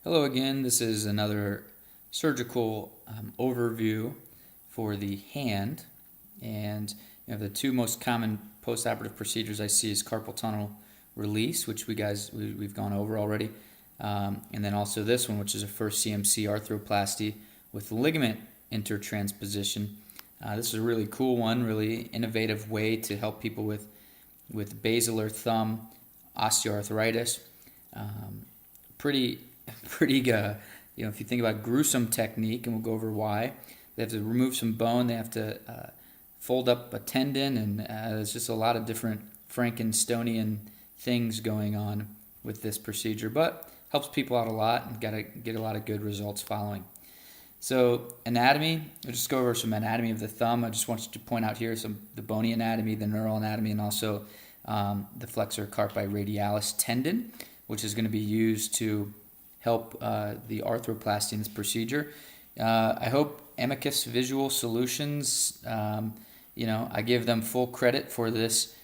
Hello again, this is another surgical overview for the hand, and the two most common postoperative procedures I see is carpal tunnel release, which we've gone over already, and then also this one, which is a first CMC arthroplasty with ligament intertransposition. This is a really cool one, really innovative way to help people with basilar thumb osteoarthritis. Pretty if you think about gruesome technique, and we'll go over why. They have to remove some bone, they have to fold up a tendon, and there's just a lot of different Frankensteinian things going on with this procedure, but helps people out a lot and get a lot of good results following. So anatomy, I'll just go over some anatomy of the thumb. I just want to point out here the bony anatomy, the neural anatomy, and also the flexor carpi radialis tendon, which is going to be used to help the arthroplasty in this procedure. I hope Amicus Visual Solutions, I give them full credit for this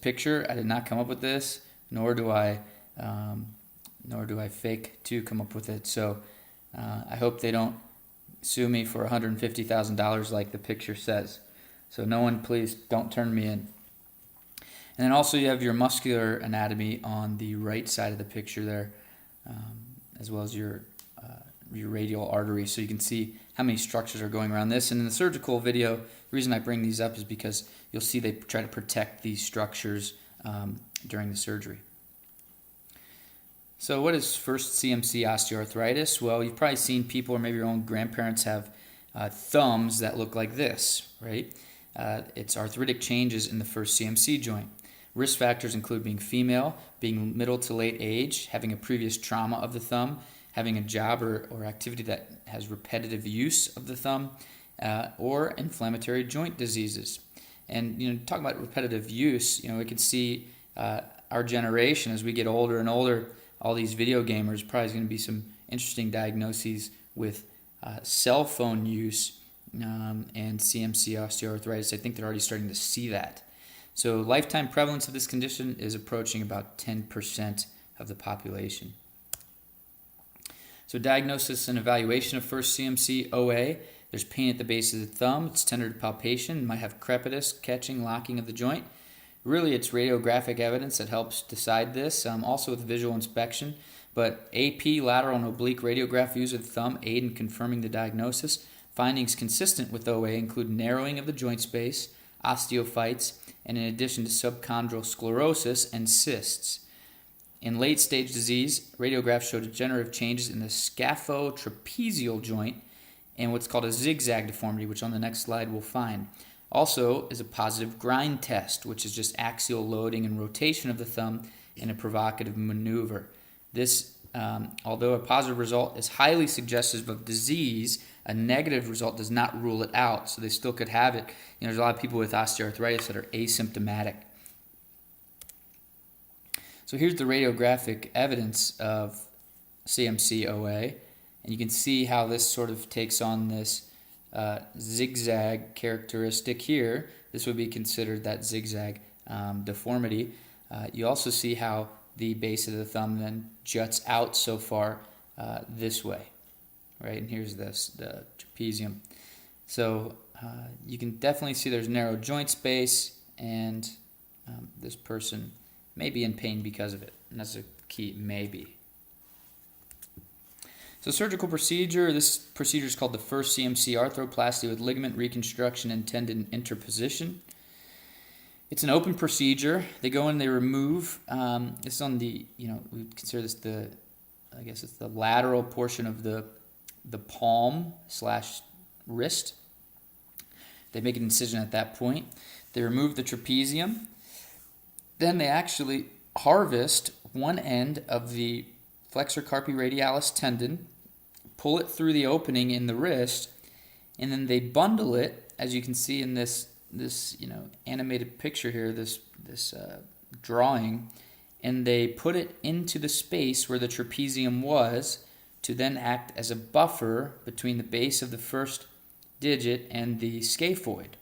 picture. I did not come up with this, nor do I fake to come up with it. So I hope they don't sue me for $150,000 like the picture says. So no one, please don't turn me in. And then also you have your muscular anatomy on the right side of the picture there, as well as your radial artery, so you can see how many structures are going around this. And in the surgical video, the reason I bring these up is because you'll see they try to protect these structures during the surgery. So what is first CMC osteoarthritis? Well, you've probably seen people, or maybe your own grandparents, have thumbs that look like this, right? It's arthritic changes in the first CMC joint. Risk factors include being female, being middle to late age, having a previous trauma of the thumb, having a job or activity that has repetitive use of the thumb, or inflammatory joint diseases. And talk about repetitive use, we can see our generation, as we get older and older, all these video gamers, probably going to be some interesting diagnoses with cell phone use and CMC osteoarthritis. I think they're already starting to see that. So lifetime prevalence of this condition is approaching about 10% of the population. So diagnosis and evaluation of first CMC OA. There's pain at the base of the thumb. It's tender to palpation. Might have crepitus, catching, locking of the joint. Really, it's radiographic evidence that helps decide this, also with visual inspection. But AP, lateral and oblique radiograph views of the thumb aid in confirming the diagnosis. Findings consistent with OA include narrowing of the joint space, osteophytes, and in addition to subchondral sclerosis and cysts. In late-stage disease, radiographs show degenerative changes in the scaphotrapezial joint and what's called a zigzag deformity, which on the next slide we'll find. Also is a positive grind test, which is just axial loading and rotation of the thumb in a provocative maneuver. This, although a positive result is highly suggestive of disease, a negative result does not rule it out, so they still could have it. There's a lot of people with osteoarthritis that are asymptomatic. So here's the radiographic evidence of CMC OA, and you can see how this sort of takes on this zigzag characteristic here. This would be considered that zigzag deformity. You also see how the base of the thumb then juts out so far this way, right? And here's the trapezium. So you can definitely see there's narrow joint space, and this person may be in pain because of it. And that's a key, maybe. So surgical procedure, this procedure is called the first CMC arthroplasty with ligament reconstruction and tendon interposition. It's an open procedure. They go in, they remove, it's on the, we consider this it's the lateral portion of the palm / wrist. They make an incision at that point. They remove the trapezium. Then they actually harvest one end of the flexor carpi radialis tendon, pull it through the opening in the wrist, and then they bundle it, as you can see in this animated picture here, this drawing, and they put it into the space where the trapezium was to then act as a buffer between the base of the first digit and the scaphoid.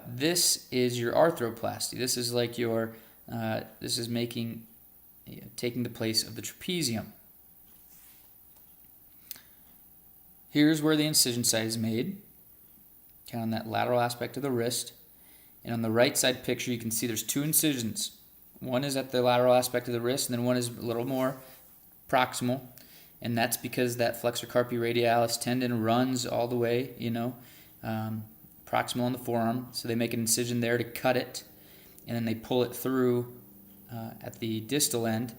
This is your arthroplasty. This is like this is making taking the place of the trapezium. Here's where the incision site is made, kind of on that lateral aspect of the wrist. And on the right side picture, you can see there's two incisions. One is at the lateral aspect of the wrist, and then one is a little more proximal. And that's because that flexor carpi radialis tendon runs all the way, proximal on the forearm. So they make an incision there to cut it, and then they pull it through at the distal end,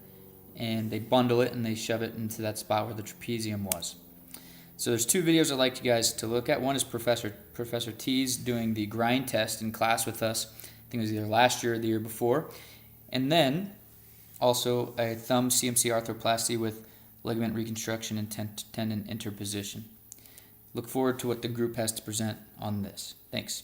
and they bundle it and they shove it into that spot where the trapezium was. So there's two videos I'd like you guys to look at. One is Professor T's doing the grind test in class with us. I think it was either last year or the year before. And then also a thumb CMC arthroplasty with ligament reconstruction and tendon interposition. Look forward to what the group has to present on this. Thanks.